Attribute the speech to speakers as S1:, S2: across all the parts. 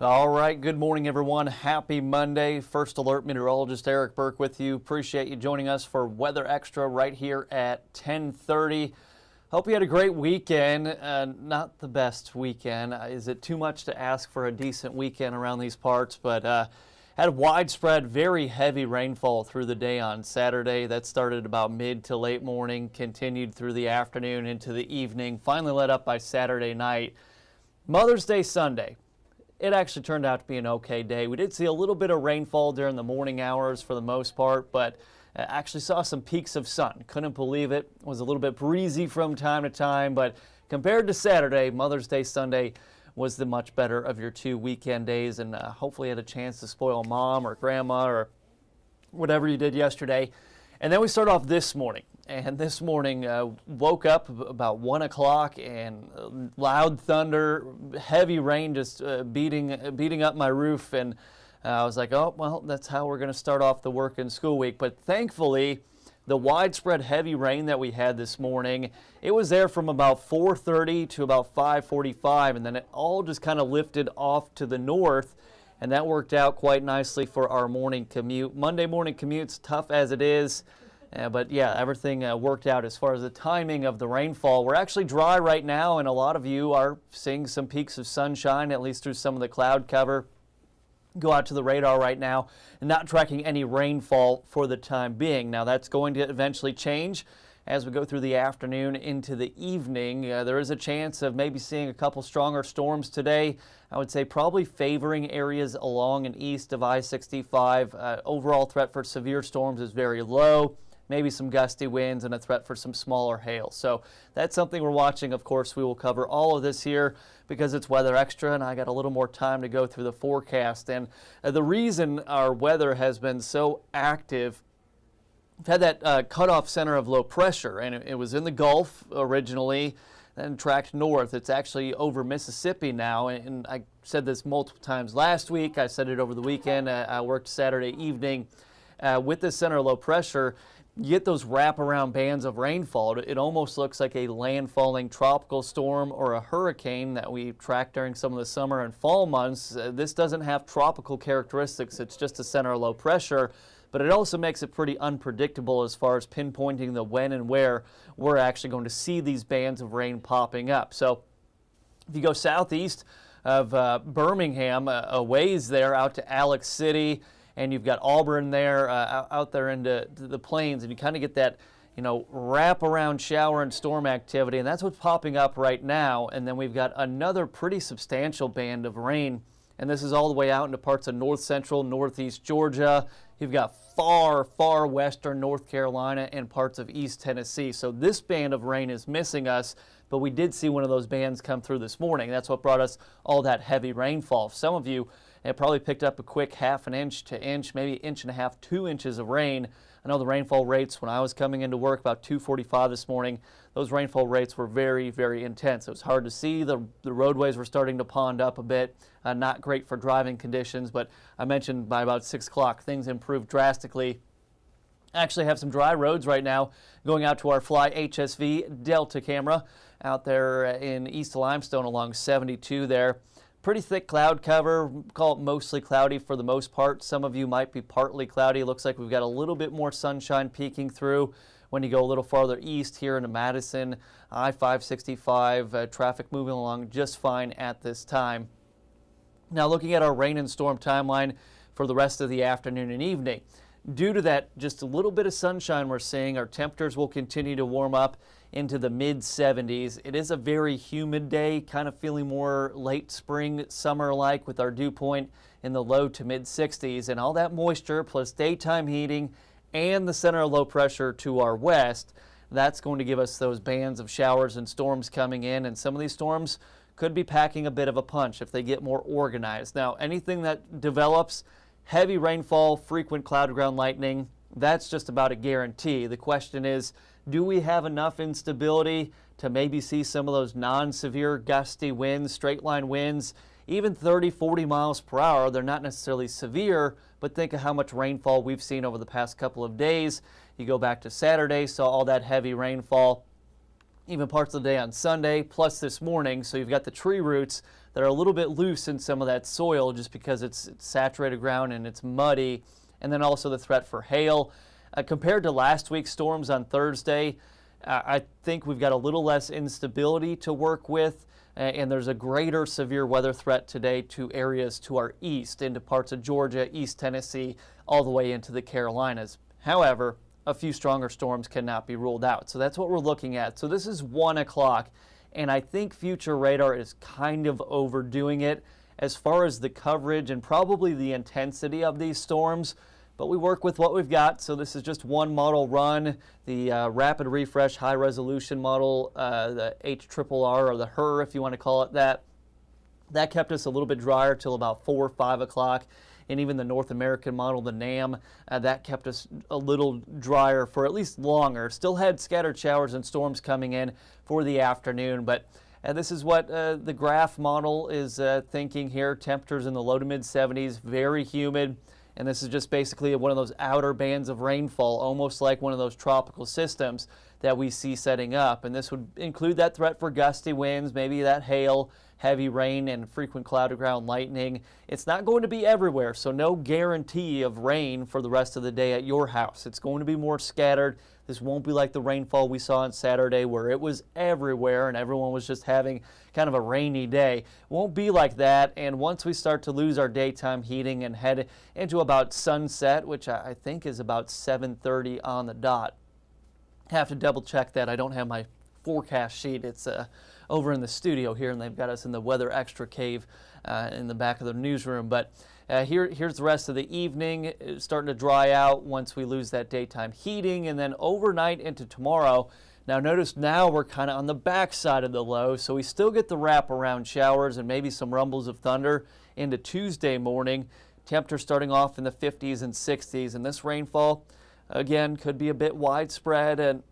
S1: All right, good morning, everyone. Happy Monday. First Alert meteorologist Eric Burke with you. Appreciate you joining us for Weather Extra right here at 10:30. Hope you had a great weekend. Not the best weekend. Is it too much to ask for a decent weekend around these parts? But had widespread, very heavy rainfall through the day on Saturday. That started about mid to late morning, continued through the afternoon into the evening, finally let up by Saturday night. Mother's Day Sunday. It actually turned out to be an okay day. We did see a little bit of rainfall during the morning hours for the most part, but actually saw some peaks of sun. Couldn't believe it. It was a little bit breezy from time to time, but compared to Saturday, Mother's Day Sunday was the much better of your two weekend days, and hopefully had a chance to spoil mom or grandma or whatever you did yesterday. And then we start off this morning. And this morning, woke up about 1 o'clock and loud thunder, heavy rain just beating up my roof. And I was like, oh, well, that's how we're going to start off the work and school week. But thankfully, the widespread heavy rain that we had this morning, it was there from about 4:30 to about 5:45. And then it all just kind of lifted off to the north. And that worked out quite nicely for our morning commute. Monday morning commute's tough as it is. But yeah, everything worked out as far as the timing of the rainfall. We're actually dry right now, and a lot of you are seeing some peaks of sunshine, at least through some of the cloud cover. Go out to the radar right now and not tracking any rainfall for the time being. Now that's going to eventually change as we go through the afternoon into the evening. There is a chance of maybe seeing a couple stronger storms today. I would say probably favoring areas along and east of I-65. Overall threat for severe storms is very low. Maybe some gusty winds and a threat for some smaller hail. So that's something we're watching. Of course, we will cover all of this here because it's Weather Extra, and I got a little more time to go through the forecast. And the reason our weather has been so active, we've had that cutoff center of low pressure, and it was in the Gulf originally, then tracked north. It's actually over Mississippi now, and I said this multiple times last week. I said it over the weekend. I worked Saturday evening with this center of low pressure. You get those wraparound bands of rainfall. It almost looks like a landfalling tropical storm or a hurricane that we tracked during some of the summer and fall months. This doesn't have tropical characteristics. It's just a center of low pressure, but it also makes it pretty unpredictable as far as pinpointing the when and where we're actually going to see these bands of rain popping up. So if you go southeast of Birmingham, a ways there out to Alex City, and you've got Auburn there, out there into the plains, and you kind of get that, wrap-around shower and storm activity, and that's what's popping up right now. And then we've got another pretty substantial band of rain, and this is all the way out into parts of north central, northeast Georgia. You've got far, far western North Carolina and parts of East Tennessee. So this band of rain is missing us, but we did see one of those bands come through this morning. That's what brought us all that heavy rainfall. Some of you have probably picked up a quick half an inch to inch, maybe inch and a half, 2 inches of rain. I know the rainfall rates when I was coming into work about 2:45 this morning, those rainfall rates were very, very intense. It was hard to see. The roadways were starting to pond up a bit. Not great for driving conditions, but I mentioned by about 6 o'clock things improved drastically. Actually have some dry roads right now going out to our Fly HSV Delta camera out there in East Limestone along 72 there. Pretty thick cloud cover, call it mostly cloudy for the most part. Some of you might be partly cloudy. It looks like we've got a little bit more sunshine peeking through when you go a little farther east here into Madison. I-565, traffic moving along just fine at this time. Now looking at our rain and storm timeline for the rest of the afternoon and evening. Due to that just a little bit of sunshine we're seeing, our temperatures will continue to warm up into the mid-70s. It is a very humid day, kind of feeling more late spring, summer-like with our dew point in the low to mid-60s. And all that moisture plus daytime heating and the center of low pressure to our west, that's going to give us those bands of showers and storms coming in. And some of these storms could be packing a bit of a punch if they get more organized. Now, anything that develops, heavy rainfall, frequent cloud ground lightning, that's just about a guarantee. The question is, do we have enough instability to maybe see some of those non-severe gusty winds, straight line winds, even 30, 40 miles per hour? They're not necessarily severe, but think of how much rainfall we've seen over the past couple of days. You go back to Saturday, saw all that heavy rainfall, even parts of the day on Sunday, plus this morning. So you've got the tree roots that are a little bit loose in some of that soil just because it's saturated ground and it's muddy. And then also the threat for hail. Compared to last week's storms on Thursday, I think we've got a little less instability to work with, and there's a greater severe weather threat today to areas to our east, into parts of Georgia, East Tennessee, all the way into the Carolinas. However, a few stronger storms cannot be ruled out. So that's what we're looking at. So this is 1 o'clock, and I think future radar is kind of overdoing it as far as the coverage and probably the intensity of these storms. But we work with what we've got, so this is just one model run, the rapid refresh high resolution model, the HRRR, or the HRR if you want to call it that. That kept us a little bit drier till about 4 or 5 o'clock. And even the North American model, the NAM, that kept us a little drier for at least longer. Still had scattered showers and storms coming in for the afternoon, but this is what the graph model is thinking here. Temperatures in the low to mid 70s, very humid. And this is just basically one of those outer bands of rainfall, almost like one of those tropical systems that we see setting up. And this would include that threat for gusty winds, maybe that hail, heavy rain, and frequent cloud-to-ground lightning. It's not going to be everywhere, so no guarantee of rain for the rest of the day at your house. It's going to be more scattered. This won't be like the rainfall we saw on Saturday where it was everywhere and everyone was just having kind of a rainy day. It won't be like that, and once we start to lose our daytime heating and head into about sunset, which I think is about 7:30 on the dot. Have to double check that. I don't have my forecast sheet. It's over in the studio here, and they've got us in the Weather Extra cave in the back of the newsroom. But here's the rest of the evening. It's starting to dry out once we lose that daytime heating, and then overnight into tomorrow. Now notice now we're kind of on the back side of the low, so we still get the wraparound showers and maybe some rumbles of thunder into Tuesday morning. Temperatures starting off in the 50s and 60s, and this rainfall, again, could be a bit widespread and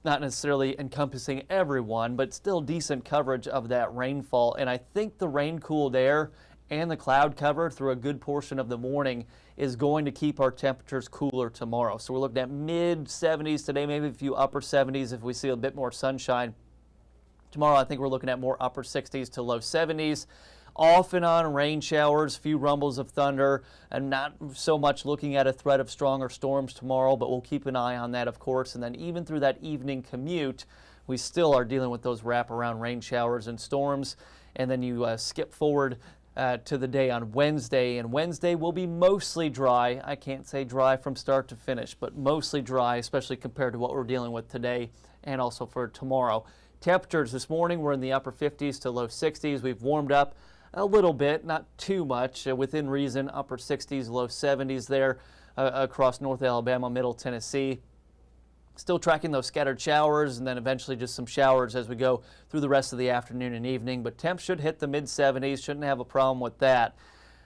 S1: not necessarily encompassing everyone, but still decent coverage of that rainfall. And I think the rain-cooled air and the cloud cover through a good portion of the morning is going to keep our temperatures cooler tomorrow. So we're looking at mid-70s today, maybe a few upper 70s if we see a bit more sunshine. Tomorrow I think we're looking at more upper 60s to low 70s. Off and on rain showers, few rumbles of thunder, and not so much looking at a threat of stronger storms tomorrow, but we'll keep an eye on that, of course. And then even through that evening commute, we still are dealing with those wraparound rain showers and storms. And then you skip forward to the day on Wednesday, and Wednesday will be mostly dry. I can't say dry from start to finish, but mostly dry, especially compared to what we're dealing with today and also for tomorrow. Temperatures this morning were in the upper 50s to low 60s. We've warmed up a little bit, not too much, within reason, upper 60s, low 70s there across North Alabama, Middle Tennessee. Still tracking those scattered showers and then eventually just some showers as we go through the rest of the afternoon and evening. But temps should hit the mid-70s, shouldn't have a problem with that.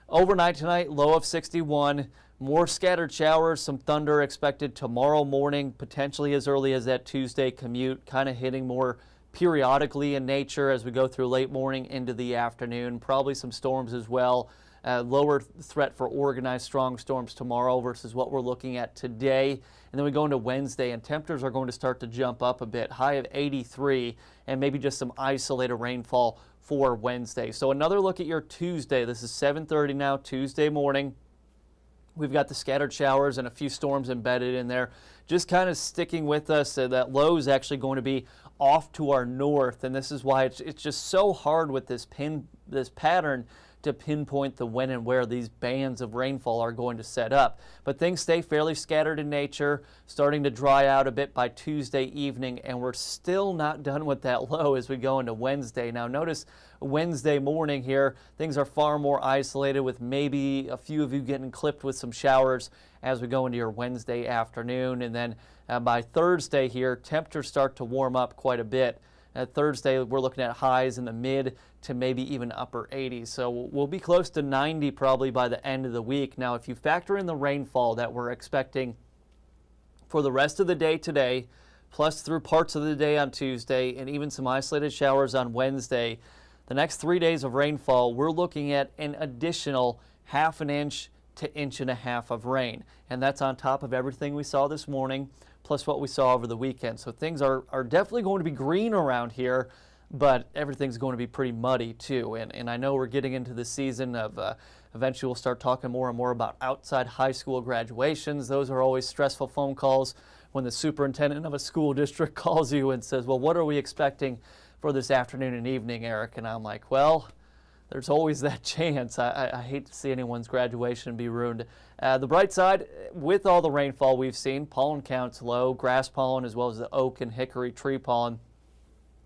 S1: Overnight tonight, low of 61. More scattered showers, some thunder expected tomorrow morning, potentially as early as that Tuesday commute, kind of hitting more periodically in nature as we go through late morning into the afternoon. Probably some storms as well. Lower threat for organized strong storms tomorrow versus what we're looking at today. And then we go into Wednesday, and temperatures are going to start to jump up a bit. High of 83, and maybe just some isolated rainfall for Wednesday. So another look at your Tuesday. This is 7:30 now, Tuesday morning. We've got the scattered showers and a few storms embedded in there, just kind of sticking with us. That low is actually going to be off to our north, and this is why it's just so hard with this pattern to pinpoint the when and where these bands of rainfall are going to set up. But things stay fairly scattered in nature, starting to dry out a bit by Tuesday evening, and we're still not done with that low as we go into Wednesday. Now notice Wednesday morning here, things are far more isolated with maybe a few of you getting clipped with some showers as we go into your Wednesday afternoon. And then by Thursday here, temperatures start to warm up quite a bit. Thursday, we're looking at highs in the mid to maybe even upper 80s. So we'll be close to 90 probably by the end of the week. Now, if you factor in the rainfall that we're expecting for the rest of the day today, plus through parts of the day on Tuesday, and even some isolated showers on Wednesday, the next 3 days of rainfall, we're looking at an additional ½ an inch to 1.5 inches of rain. And that's on top of everything we saw this morning, plus what we saw over the weekend. So things are definitely going to be green around here, but everything's going to be pretty muddy too. And I know we're getting into the season of eventually we'll start talking more and more about outside high school graduations. Those are always stressful phone calls when the superintendent of a school district calls you and says, well, what are we expecting for this afternoon and evening, Eric? And I'm like, well, there's always that chance. I hate to see anyone's graduation be ruined. The bright side, with all the rainfall we've seen, pollen counts low, grass pollen as well as the oak and hickory tree pollen.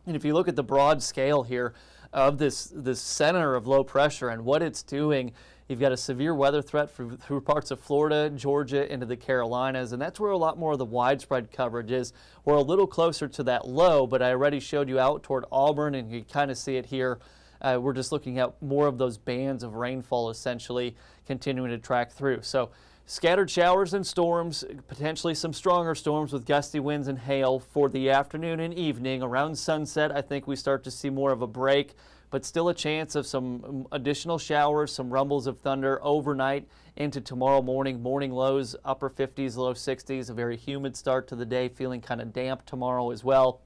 S1: And if you look at the broad scale here of this center of low pressure and what it's doing, you've got a severe weather threat through parts of Florida, Georgia, into the Carolinas, and that's where a lot more of the widespread coverage is. We're a little closer to that low, but I already showed you out toward Auburn, and you kind of see it here. We're just looking at more of those bands of rainfall essentially continuing to track through. So scattered showers and storms, potentially some stronger storms with gusty winds and hail for the afternoon and evening. Around sunset, I think we start to see more of a break, but still a chance of some additional showers, some rumbles of thunder overnight into tomorrow morning. Morning lows, upper 50s, low 60s, a very humid start to the day, feeling kind of damp tomorrow as well.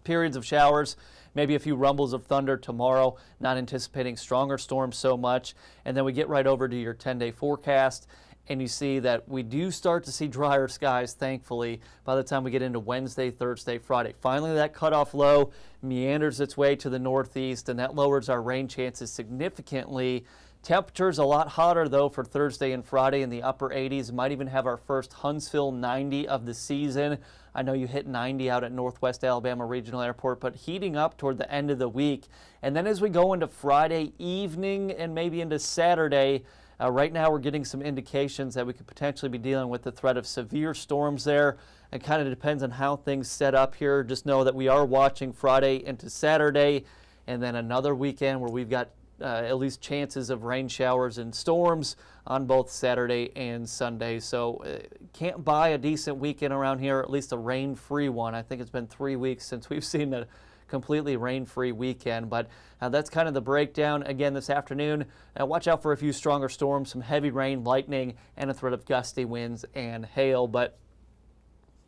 S1: Periods of showers, maybe a few rumbles of thunder tomorrow, not anticipating stronger storms so much. And then we get right over to your 10-day forecast, and you see that we do start to see drier skies, thankfully, by the time we get into Wednesday, Thursday, Friday. Finally, that cutoff low meanders its way to the northeast, and that lowers our rain chances significantly. Temperatures a lot hotter, though, for Thursday and Friday in the upper 80s. Might even have our first Huntsville 90 of the season. I know you hit 90 out at Northwest Alabama Regional Airport, but heating up toward the end of the week. And then as we go into Friday evening and maybe into Saturday, right now we're getting some indications that we could potentially be dealing with the threat of severe storms there. It kind of depends on how things set up here. Just know that we are watching Friday into Saturday, and then another weekend where we've got at least chances of rain showers and storms on both Saturday and Sunday. So can't buy a decent weekend around here, at least a rain-free one. I think it's been 3 weeks since we've seen a completely rain-free weekend, but that's kind of the breakdown. Again, this afternoon, watch out for a few stronger storms, some heavy rain, lightning, and a threat of gusty winds and hail. But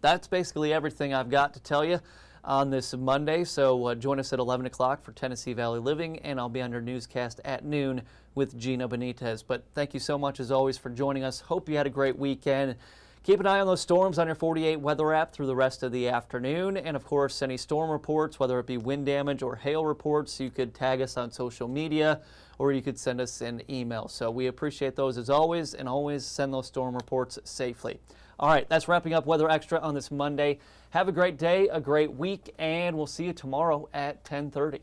S1: that's basically everything I've got to tell you on this Monday. So join us at 11 o'clock for Tennessee Valley Living, and I'll be on your newscast at noon with Gina Benitez. But thank you so much, as always, for joining us. Hope you had a great weekend. Keep an eye on those storms on your 48 weather app through the rest of the afternoon. And, of course, any storm reports, whether it be wind damage or hail reports, you could tag us on social media or you could send us an email. So we appreciate those as always, and always send those storm reports safely. All right, that's wrapping up Weather Extra on this Monday. Have a great day, a great week, and we'll see you tomorrow at 10:30.